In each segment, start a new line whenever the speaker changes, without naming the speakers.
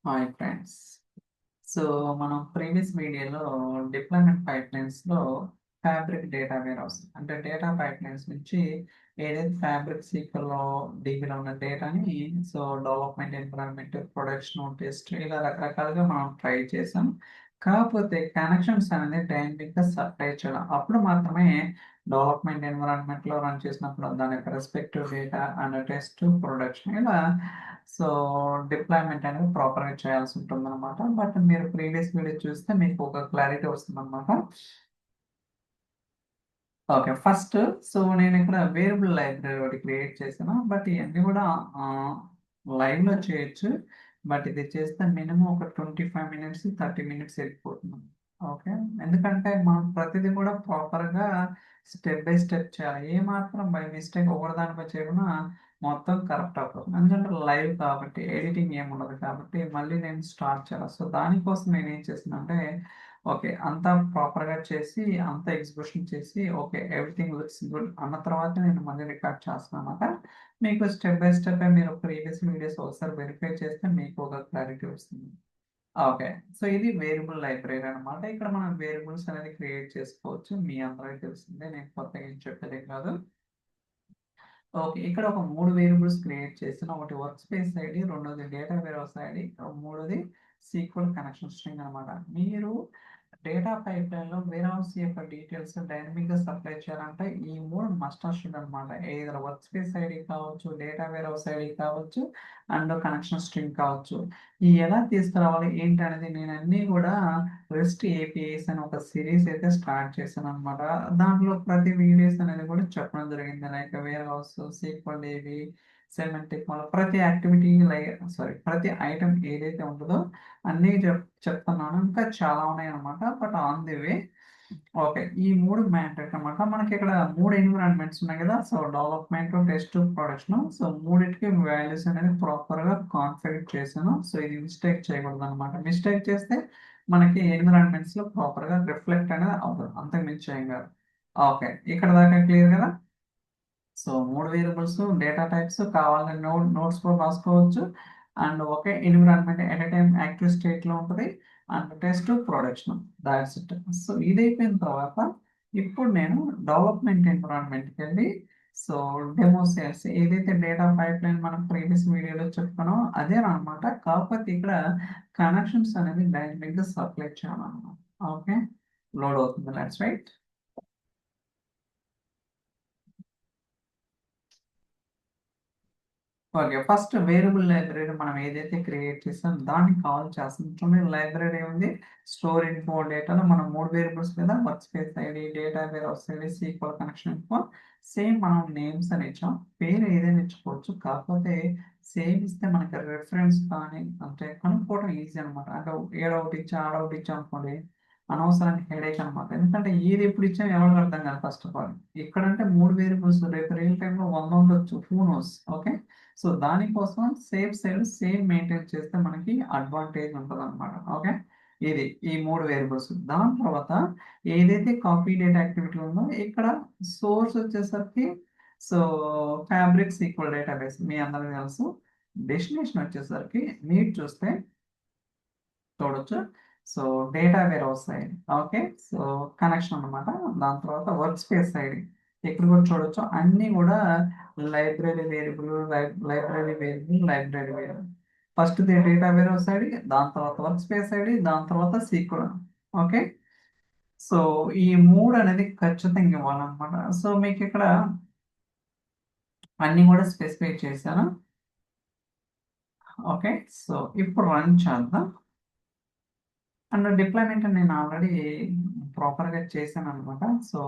Hi friends. So మనం previous వీడియోలో deployment పైప్లైన్స్లో fabric data warehouse అంటే డేటా పైప్లైన్స్ నుంచి ఏదైతే ఫ్యాబ్రిక్ సీక్వెల్లో డీబీలో ఉన్న డేటాని so development environment production test ఇలా రకరకాలుగా మనం ట్రై చేసాం. కాకపోతే కనెక్షన్స్ అనేది డైనమిక్గా సప్లై చేయడం అప్పుడు మాత్రమే డెవలప్మెంట్ ఎన్విరాన్మెంట్లో రన్ చేసినప్పుడు దాని యొక్క respective data and test production ఇలా సో డిప్లాయ్మెంట్ అనేది ప్రాపర్గా చేయాల్సి ఉంటుంది అనమాట. బట్ మీరు ప్రీవియస్ వీడియో చూస్తే మీకు ఒక క్లారిటీ వస్తుంది అనమాట. ఓకే, ఫస్ట్ సో నేను ఇక్కడ వేరియబుల్ లైబ్రరీ ఒకటి క్రియేట్ చేశాను. బట్ ఇవన్నీ కూడా లైవ్లో చేయొచ్చు. బట్ ఇది చేస్తే మినిమం ఒక 25 మినిట్స్ 30 మినిట్స్ వెళ్ళిపోతుంది. ఓకే, ఎందుకంటే మనం ప్రతిదీ కూడా ప్రాపర్గా స్టెప్ బై స్టెప్ చేయాలి. ఏ మాత్రం బై మిస్టేక్ ఒకటిదానిపై చేయకుండా మొత్తం కరెక్ట్ అవుతుంది. ఎందుకంటే లైవ్ కాబట్టి ఎడిటింగ్ ఏమి ఉండదు కాబట్టి మళ్ళీ నేను స్టార్ట్ చేయాలి. సో దానికోసం నేను ఏం చేస్తున్నానంటే ఓకే అంతా ప్రాపర్గా చేసి అంతా ఎగ్జిక్యూషన్ చేసి ఓకే ఎవ్రీథింగ్ లుక్స్ గుడ్ అన్న తర్వాత నేను మళ్ళీ రికార్డ్ చేస్తున్నాను అన్నమాట. మీకు స్టెప్ బై స్టెప్ మీరు ప్రీవియస్ వీడియోస్ ఒకసారి వెరిఫై చేస్తే మీకు ఒక క్లారిటీ వస్తుంది. ఓకే, సో ఇది వేరియబుల్ లైబ్రరీ అనమాట. ఇక్కడ మనం వేరియబుల్స్ అనేది క్రియేట్ చేసుకోవచ్చు. మీ అందరికీ తెలిసిందే, నేను కొత్తగా ఏం చెప్పేదే కాదు. ఓకే, ఇక్కడ ఒక 3 వేరియబుల్స్ క్రియేట్ చేసిన ఒకటి వర్క్ స్పేస్ ఐడి, రెండోది డేటా వేర్హౌస్ ఐడి, మూడోది సీక్వెల్ కనెక్షన్ స్ట్రింగ్ అనమాట. మీరు డేటా పైప్లైన్లో వేర్హౌస్ యొక్క డీటెయిల్స్ డైనమిక్గా సప్లై చేయాలంటే ఈ మూడు మస్ట్ షుడ్ అనమాట. ఏదైనా వర్క్ స్పేస్ ఐడి కావచ్చు, డేటా వేర్హౌస్ ఐడి కావచ్చు, అండ్ కనెక్షన్ స్ట్రింగ్ కావచ్చు. ఈ ఎలా తీసుకురావాలి ఏంటి అనేది నేను అన్నీ కూడా రెస్ట్ ఏపీఐస్ అని ఒక సిరీస్ అయితే స్టార్ట్ చేశాను అనమాట. దాంట్లో ప్రతి వీడియోస్ అనేది కూడా చెప్పడం జరిగింది. లైక్ వేర్ హౌస్, సీక్వల్ ఏవి, సెమెటిక్ ప్రతి యాక్టివిటీ ప్రతి ఐటమ్ ఏదైతే ఉంటుందో అన్నీ చెప్తున్నాను. ఇంకా చాలా ఉన్నాయి అనమాట. But on the way okay, ఈ మూడు మ్యాటర్ అనమాట. మనకి ఇక్కడ మూడు ఎన్విరాన్మెంట్స్ ఉన్నాయి కదా. So development, test, production. So మూడింటికి వాల్యూస్ అనేది ప్రాపర్గా కాన్ఫిగర్ చేశాను. సో ఇది మిస్టేక్ చేయకూడదు అనమాట. మిస్టేక్ చేస్తే మనకి ఎన్విరాన్మెంట్స్లో ప్రాపర్గా రిఫ్లెక్ట్ అనేది అవుతుంది. అంతకు మించి ఏం కాదు. ఓకే, ఇక్కడ దాకా క్లియర్ కదా. సో 3 వేరియబుల్స్, డేటా టైప్స్ కావాలని నోట్స్ కూడా రాసుకోవచ్చు. And okay environment at a time active స్టేట్లో ఉంటుంది. And test, production, that's it. So ఇది అయిపోయిన తర్వాత ఇప్పుడు నేను డెవలప్మెంట్ ఎన్విరాన్మెంట్కి వెళ్ళి సో డెమో సేల్స్ ఏదైతే డేటా పైప్ లైన్ మనం ప్రీవియస్ వీడియోలో చెప్పుకున్నామో అదే అనమాట. కాకపోతే ఇక్కడ కనెక్షన్స్ అనేది డైనమిక్గా సప్లై చేయాలన్నమాట. ఓకే, లోడ్ అవుతుంది. Let's write. Okay, first variable library మనం ఏదైతే క్రియేట్ చేస్తాం దాన్ని కాల్ చేస్తాం. చూడండి, లైబ్రరీ ఉంది. స్టోర్ ఇన్ఫో డేటాలో మనం 3 వేరియబుల్స్ మీద work space ID, data warehouse ID, sequel connection info same మనం నేమ్స్ అని ఇచ్చాం. పేరు ఏదైనా ఇచ్చుకోవచ్చు. కాకపోతే సేమ్ ఇస్తే మనకి రెఫరెన్స్ కానీ అంటే కనుక్కోవడం ఈజీ అనమాట. అంటే ఏడొకటి ఇచ్చా ఆడొకటి ఇచ్చా అనుకోండి అనవసరానికి హెడేక్ అనమాట. ఎందుకంటే ఏది ఎప్పుడు ఇచ్చాం ఎవరికి అర్థం కాదు. ఫస్ట్ ఆఫ్ ఆల్ ఇక్కడంటే 3 వేరియబుల్స్ రేపు రియల్ టైంలో 100 ఉండొచ్చు. Who knows. ఓకే, సో దానికోసం సేఫ్ సైడ్ సేమ్ మెయింటైన్ చేస్తే మనకి అడ్వాంటేజ్ ఉంటుంది అనమాట. ఓకే, ఇది ఈ 3 వేరియబుల్స్. దాని తర్వాత ఏదైతే కాపీ డేటా యాక్టివిటీ ఉందో ఇక్కడ సోర్స్ వచ్చేసరికి సో ఫ్యాబ్రిక్ సీక్వెల్ డేటాబేస్ మీ అందరికీ తెలుసు. డెస్టినేషన్ వచ్చేసరికి మీరు చూస్తే చూడొచ్చు. సో డేటా వేర్ వస్తాయి. ఓకే, సో కనెక్షన్ అనమాట. దాని తర్వాత వర్క్ స్పేస్ సైడ్ ఇక్కడ కూడా చూడొచ్చు. అన్నీ కూడా library variable, library variable, library variable. First data where side, దాని తర్వాత వర్క్ స్పేస్ ఐడి, దాని తర్వాత సీక్వెల్. ఓకే, సో ఈ మూడు అనేది ఖచ్చితంగా ఇవ్వాలన్నమాట. సో మీకు ఇక్కడ అన్ని కూడా స్పెసిఫై చేశాను. ఓకే, సో ఇప్పుడు రన్ చేద్దాం. అండ్ డిప్లాయ్మెంట్ నేను ఆల్రెడీ ప్రాపర్గా చేశాను అనమాట. సో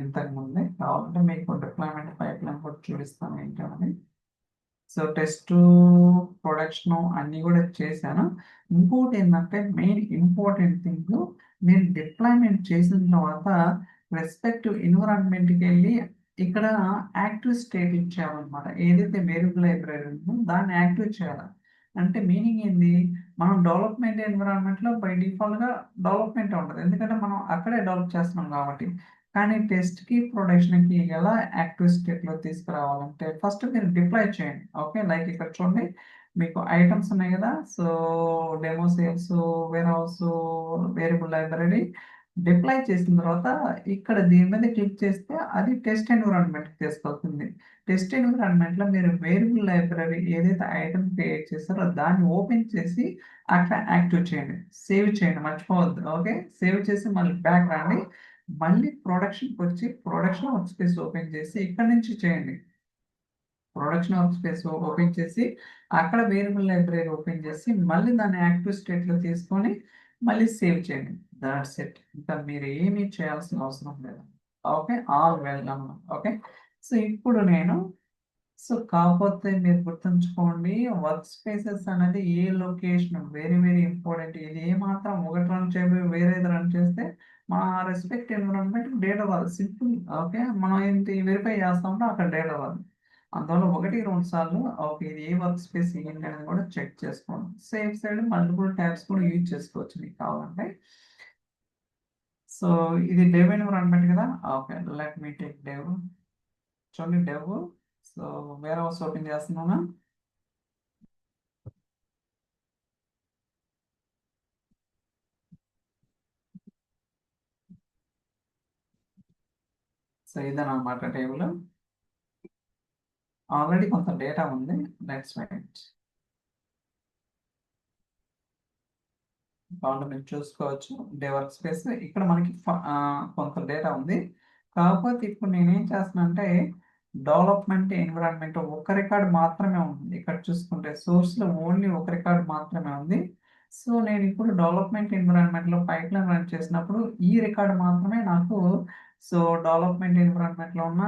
ఇంతకు ముందే కావాలంటే మీకు డిప్లాయ్మెంట్ పైప్ లైన్ కూడా చూపిస్తాను ఏంటని. సో టెస్ట్, ప్రొడక్షన్ అన్నీ కూడా చేశాను. ఇంకోటి ఏంటంటే మెయిన్ ఇంపార్టెంట్ థింగ్, నేను డిప్లాయ్మెంట్ చేసిన తర్వాత రెస్పెక్టివ్ ఎన్విరాన్మెంట్కి వెళ్ళి ఇక్కడ యాక్టివ్ స్టేట్ ఇచ్చామన్నమాట. ఏదైతే వేరియబుల్ లైబ్రరీ ఉందో దాన్ని యాక్టివ్ చేయాలి. అంటే మీనింగ్ ఏంది, మనం డెవలప్మెంట్ ఎన్విరాన్మెంట్లో బై డిఫాల్ట్గా డెవలప్మెంట్ ఉంటుంది. ఎందుకంటే మనం అక్కడే డెవలప్ చేస్తున్నాం కాబట్టి. కానీ టెస్ట్కి, ప్రొడక్షన్కి ఎలా యాక్టివ్ స్టేట్లో తీసుకురావాలంటే ఫస్ట్ మీరు డిప్లాయ్ చేయండి. ఓకే, లైక్ ఇక్కడ చూడండి, మీకు ఐటమ్స్ ఉన్నాయి కదా, so demo sales, warehouse, variable library deploy చేసిన తర్వాత ఇక్కడ దీని మీద క్లిక్ చేస్తే అది టెస్ట్ ఎన్విరాన్మెంట్కి తీసుకెళ్తుంది. టెస్ట్ ఎన్విరాన్మెంట్లో మీరు వేరియబుల్ లైబ్రరీ ఏదైతే ఐటమ్ క్రియేట్ చేస్తారో దాన్ని ఓపెన్ చేసి అక్కడ యాక్టివ్ చేయండి, సేవ్ చేయండి, మర్చిపోవద్దు. ఓకే, సేవ్ చేసి మళ్ళీ బ్యాక్ రండి, మళ్ళీ ప్రొడక్షన్కి వచ్చి ప్రొడక్షన్ వర్క్ స్పేస్ ఓపెన్ చేసి ఇక్కడ నుంచి చేయండి. ప్రొడక్షన్ వర్క్ స్పేస్ ఓపెన్ చేసి అక్కడ వేరియబుల్ లైబ్రరీ ఓపెన్ చేసి మళ్ళీ దాన్ని యాక్టివ్ స్టేట్లో తీసుకొని మళ్ళీ సేవ్ చేయండి. That's it. ఇంకా మీరు ఏమీ చేయాల్సిన అవసరం లేదు. Okay, all well done. Okay, so ఇప్పుడు నేను కాకపోతే మీరు గుర్తుంచుకోండి, వర్క్ స్పేసెస్ అనేది ఏ లొకేషన్ వెరీ వెరీ ఇంపార్టెంట్. ఇది ఏ మాత్రం ఒకటి రన్ చేయబోయి వేరేది రన్ చేస్తే మన రెస్పెక్ట్ ఎన్విరాన్మెంట్ డేటా రాదు. సింపుల్. ఓకే, మనం ఏంటి వెరిఫై చేస్తామంటే అక్కడ డేటా రాదు. అందువల్ల 1-2 సార్లు ఓకే ఇది ఏ వర్క్ స్పేస్ ఏంటి అనేది కూడా చెక్ చేసుకోండి. సేఫ్ సైడ్ మల్టిపుల్ ట్యాబ్స్ కూడా యూజ్ చేసుకోవచ్చు మీకు కావాలంటే. సో ఇది డెవ్ ఎన్విరాన్మెంట్ కదా. Okay, let me take dev. చూడండి డెవ్. సో వేరే హౌస్ ఓపెన్ చేస్తున్నాను. సో ఇదనమాట టేబుల్. ఆల్రెడీ కొంత డేటా ఉంది. Let's wait. కాబట్టి మీరు చూసుకోవచ్చు డే వర్క్ స్పేస్ ఇక్కడ మనకి కొంత డేటా ఉంది. కాకపోతే ఇప్పుడు నేనేం చేస్తున్నా అంటే డెవలప్మెంట్ ఎన్విరాన్మెంట్ ఒక రికార్డ్ మాత్రమే ఉంది. ఇక్కడ చూసుకుంటే సోర్స్లో ఓన్లీ ఒక రికార్డ్ మాత్రమే ఉంది. సో నేను ఇప్పుడు డెవలప్మెంట్ ఎన్విరాన్మెంట్లో పైప్లైన్ రన్ చేసినప్పుడు ఈ రికార్డ్ మాత్రమే నాకు సో డెవలప్మెంట్ ఎన్విరాన్మెంట్లో ఉన్న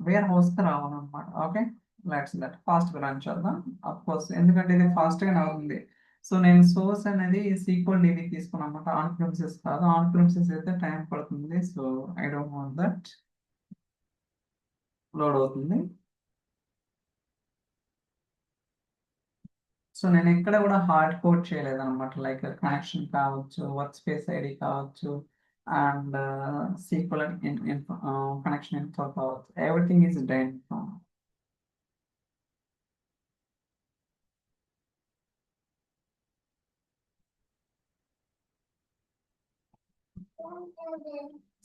వేర్ హౌస్కి రావాలన్నమాట. ఓకే, లెట్స్ దట్ ఫాస్ట్గా రన్ చేద్దాం. అఫ్ కోర్స్ ఎందుకంటే ఇది ఫాస్ట్గా అవుతుంది. సో నేను సోర్స్ అనేది సీక్వల్ డిబి తీసుకున్నాను అనమాట. ఆన్ ప్రిమిసెస్ కాదు, ఆన్ ప్రిమిసెస్ అయితే టైం పడుతుంది. So I don't want that. Load అవుతుంది. సో నేను ఎక్కడ కూడా హార్డ్ కోడ్ చేయలేదు అనమాట. లైక్ కనెక్షన్ కావచ్చు, వర్క్ స్పేస్ ఐడి కావచ్చు, అండ్ సీక్వల్ కనెక్షన్ ఇన్ఫో కావచ్చు, everything is dine.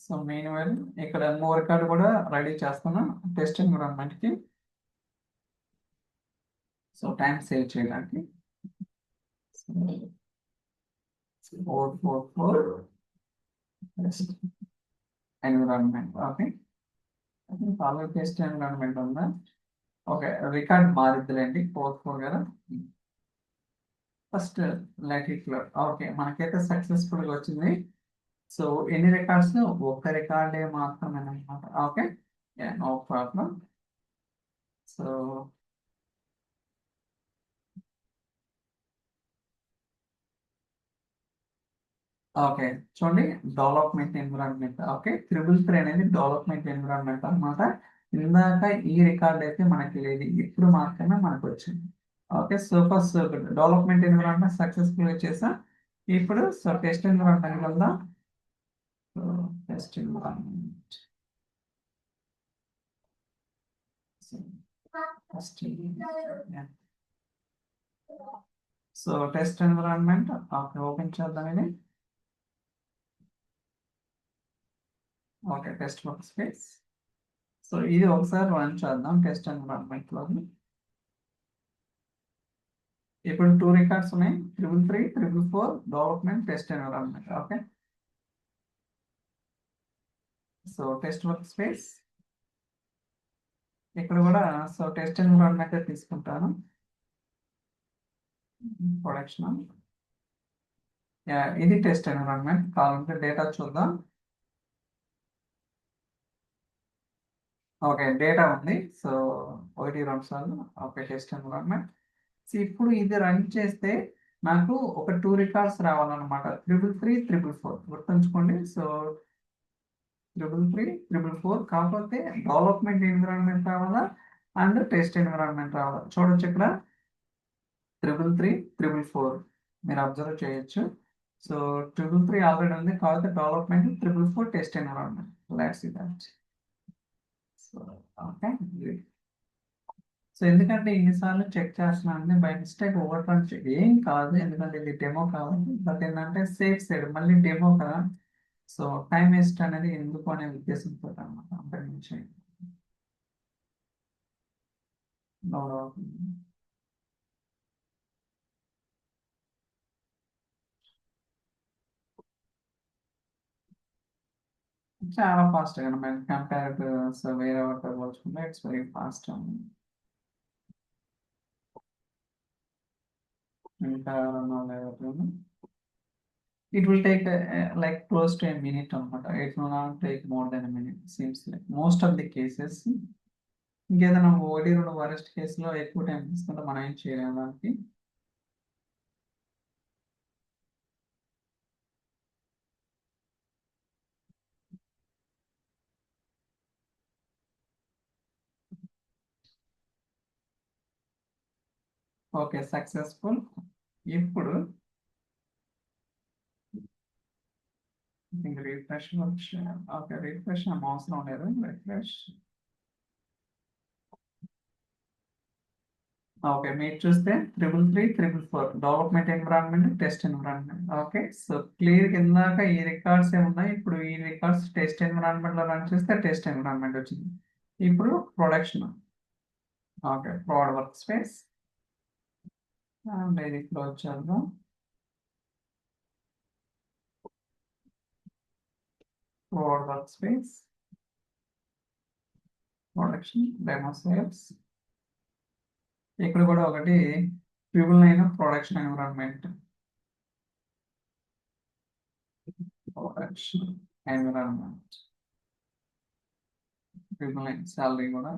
So meanwhile ఇక్కడ మూవ్ రికార్డ్ కూడా రెడీ చేస్తున్నా టెస్ట్ ఎన్విరాన్మెంట్కి. సో టైం సేవ్ చేయడానికి 444 test environment. Okay, already test environment ఉందా. ఓకే, రికార్డ్ మారిద్దిలేండి 44 కదా. First let it load. Okay, మనకైతే సక్సెస్ఫుల్గా వచ్చింది. సో ఎన్ని రికార్డ్స్? ఒక రికార్డే మాత్రమే అనమాట. Okay, no problem. So okay, చూడండి డెవలప్మెంట్ ఎన్విరాన్మెంట్. ఓకే, 333 అనేది డెవలప్మెంట్ ఎన్విరాన్మెంట్ అనమాట. ఇందాక ఈ రికార్డ్ అయితే మనకి లేదు, ఇప్పుడు మాత్రమే మనకు వచ్చింది. Okay, super super. Development environment సక్సెస్ఫుల్గా చేసా. ఇప్పుడు సో టెస్ట్ ఎన్విరాన్మెంట్ వెళ్దాం. So test environment, so test environment okay open చేద్దాం ఇది. Okay, test work space. So ఇది ఒకసారి రన్ చేద్దాం టెస్ట్ ఎన్విరాన్మెంట్లో. ఇప్పుడు 2 రికార్డ్స్ ఉన్నాయి, 333, 444 development test environment. Okay, so test work space ఇక్కడ కూడా సో టెస్ట్ ఎన్విరాన్మెంట్ తీసుకుంటాను. ప్రొడక్షన్, ఇది టెస్ట్ ఎన్విరాన్మెంట్. కావాలంటే డేటా చూద్దాం. ఓకే, డేటా ఉంది. సో 1-2 సార్లు ఓకే టెస్ట్ ఎన్విరాన్మెంట్. సో ఇప్పుడు ఇది రన్ చేస్తే నాకు ఒక 2 రికార్డ్స్ రావాలన్నమాట. 333, 444 గుర్తుంచుకోండి. సో 333, 444 కాకపోతే డెవలప్మెంట్ ఎన్విరాన్మెంట్ రావాలా అండ్ టెస్ట్ ఎన్విరాన్మెంట్ రావాలా. చూడొచ్చు ఇక్కడ 333, 444 మీరు అబ్జర్వ్ చేయొచ్చు. సో 333 ఆల్రెడీ ఉంది, కాకపోతే development 444 test environment. Let's see that. So okay, so ఎందుకంటే ఇన్నిసార్లు చెక్ చేస్తున్నాను బై మిస్టేక్ ఓవర్ రన్ ఏం కాదు, ఎందుకంటే ఇది డెమో కావాలి, బట్ ఏంటంటే సేఫ్ సైడ్ మళ్ళీ డెమో కదా, సో టైం వేస్ట్ అనేది ఎందుకు అనే ఉద్దేశంతో అనమాట, అంతకు మించి లోడ్ అవుతుంది. చాలా ఫాస్ట్ గా మనం కంపేర్ టు సో వేరే వాటితో పోల్చుకుంటే ఇట్స్ వెరీ ఫాస్ట్. ఇంకా it will take like close to a minute అనమాట. It will not take more than minute seems like most of the cases. ఇంకేదైనా ఒకటి రెండు వరెస్ట్ కేసులో ఎక్కువ టైం తీసుకుంటే మనం ఏం చేయలేము దానికి. Okay successful. ఇప్పుడు రిఫ్రెష్ వచ్చి ఓకే రిఫ్రెష్ అవసరం లేదు, రిఫ్రెష్. ఓకే మీరు చూస్తే 333 development environment test environment. Okay so clear కిందాక ఈ రికార్డ్స్ ఏమున్నాయి, ఇప్పుడు ఈ రికార్డ్స్ టెస్ట్ ఎన్విరాన్మెంట్ లో రన్ చేస్తే టెస్ట్ ఎన్విరాన్మెంట్ వచ్చింది. ఇప్పుడు production. Okay prod work space and ఇది క్లోజ్ చేద్దాం. Prod work space production demo sales. ఇక్కడ కూడా ఒకటి triple 9 production environment. Production environment triple 9 salary కూడా.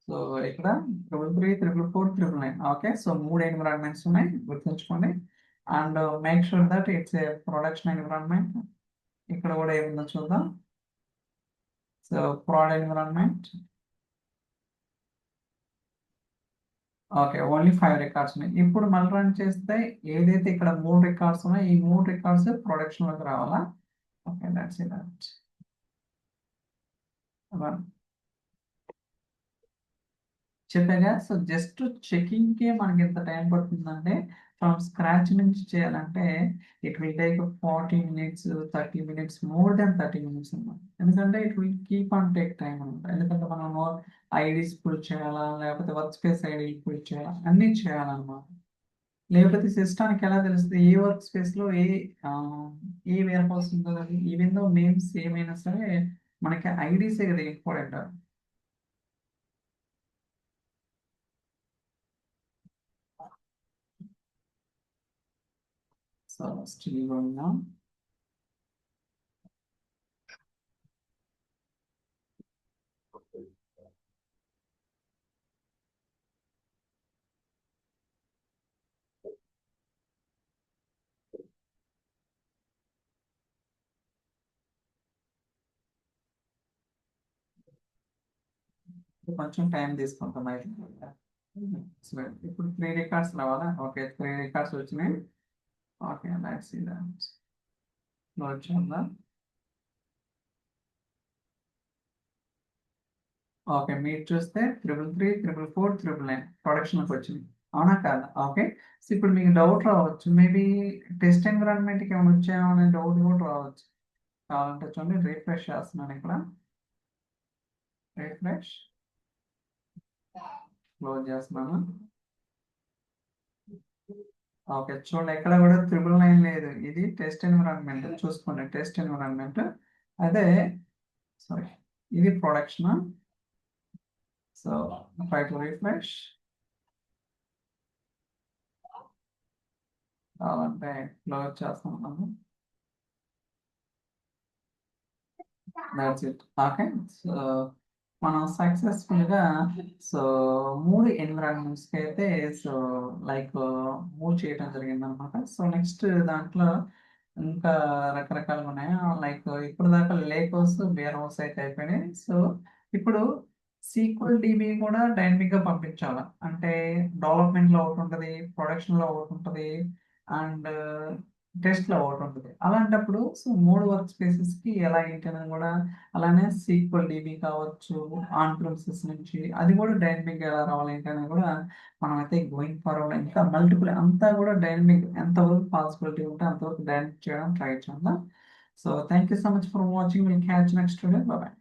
సో ఇక్కడ 333 4 9. ఓకే సో 3 ఎన్విరాన్మెంట్స్ ఉన్నాయి గుర్తుంచుకోండి. And make sure that it's a production environment. ఇక్కడ కూడా ఏముందో చూద్దాం. So ప్రొడ్ environment. Okay only 5 records ఉన్నాయి. ఇప్పుడు మళ్ళీ రన్ చేస్తే ఏదైతే ఇక్కడ 3 రికార్డ్స్ ఉన్నాయో ఈ 3 రికార్డ్స్ ప్రొడక్షన్ లోకి రావాలా. Okay that's it. రన్ చెప్పాగా. సో జస్ట్ చెకింగ్ కే మనకి ఎంత టైం పడుతుందంటే ఫ్రమ్ స్క్రాచ్ నుంచి చేయాలంటే it will take 40 minutes 30 minutes more than 30 minutes అన్నమాట. ఎందుకంటే it will keep on take time అనమాట. ఎందుకంటే మనం ఐడీస్ పుల్ చేయాలా, లేకపోతే వర్క్ స్పేస్ ఐడి పుల్ చేయాలా, అన్నీ చేయాలన్నమాట. లేకపోతే సిస్టానికి ఎలా తెలుస్తుంది ఏ వర్క్ స్పేస్ లో ఆ, ఏ వేర్ హౌస్ ఉందో, ఈవెన్ దో నేమ్స్ ఏమైనా సరే మనకి ఐడీసే కదా important. So still going on. కొంచెం టైం తీసుకుంటాం అయితే. సరే, ఇప్పుడు 3 రికార్డ్స్ రావాలా. ఓకే 3 రికార్డ్స్ వచ్చినాయి. Okay let's see that. Load చేద్దాం. ఓకే మీరు చూస్తే 333 4 4 9 ప్రొడక్షన్కి వచ్చింది, అవునా కాదా. ఓకే సో ఇప్పుడు మీకు డౌట్ రావచ్చు, మేబీ టెస్ట్ ఎన్విరాన్మెంట్కి ఏమైనా వచ్చాయో అనే డౌట్ కూడా రావచ్చు. కావాలంటే చూడండి రిఫ్రెష్ చేస్తున్నాను ఇక్కడ. రిఫ్రెష్ క్లోజ్ చేస్తున్నాను. ఓకే చూడండి ఎక్కడ కూడా 999 లేదు, ఇది టెస్ట్ ఎన్విరాన్మెంట్. చూసుకోండి టెస్ట్ ఎన్విరాన్మెంట్ అదే. సారీ ఇది production. So try to refresh. కావాలంటే క్లోజ్ చేస్తున్నాను. That's it. ఓకే సో మనం సక్సెస్ఫుల్ గా సో 3 ఎన్విరాన్మెంట్స్ కి అయితే సో లైక్ మూవ్ చేయడం జరిగింది అనమాట. సో నెక్స్ట్ దాంట్లో ఇంకా రకరకాలుగా ఉన్నాయి. లైక్ ఇప్పుడు దాకా లేక్ హౌస్ వేర్ హౌస్ అయితే అయిపోయినాయి. సో ఇప్పుడు సీక్వెల్ డిబి కూడా డైనమిక్ గా పంపించాలి. అంటే డెవలప్మెంట్ లో ఒకటి ఉంటుంది, ప్రొడక్షన్ లో ఒకటి ఉంటుంది, అండ్ టెస్ట్‌లో ఒకటుంటది. అలాంటప్పుడు సో, 3 వర్క్ స్పేసెస్‌కి ఎలా ఏంటి అనేది గూడా అలానే సీక్వెల్ డీబీ కావచ్చు, ఆన్ ప్రిమిసెస్ నుంచి అది గూడా డైనమిక్‌గా ఎలా రావాలి ఏంటి అనేది గూడా మనమైతే గోయింగ్ ఫార్వర్డ్ ఇంకా మల్టిపుల్ అంతా గూడా డైనమిక్ ఎంతవరకు పాసిబిలిటీ ఉంటే అంతవరకు డైనమిక్ చేయడానికి ట్రై చేద్దాం. So, thank you so much for watching. Will catch next video. By by.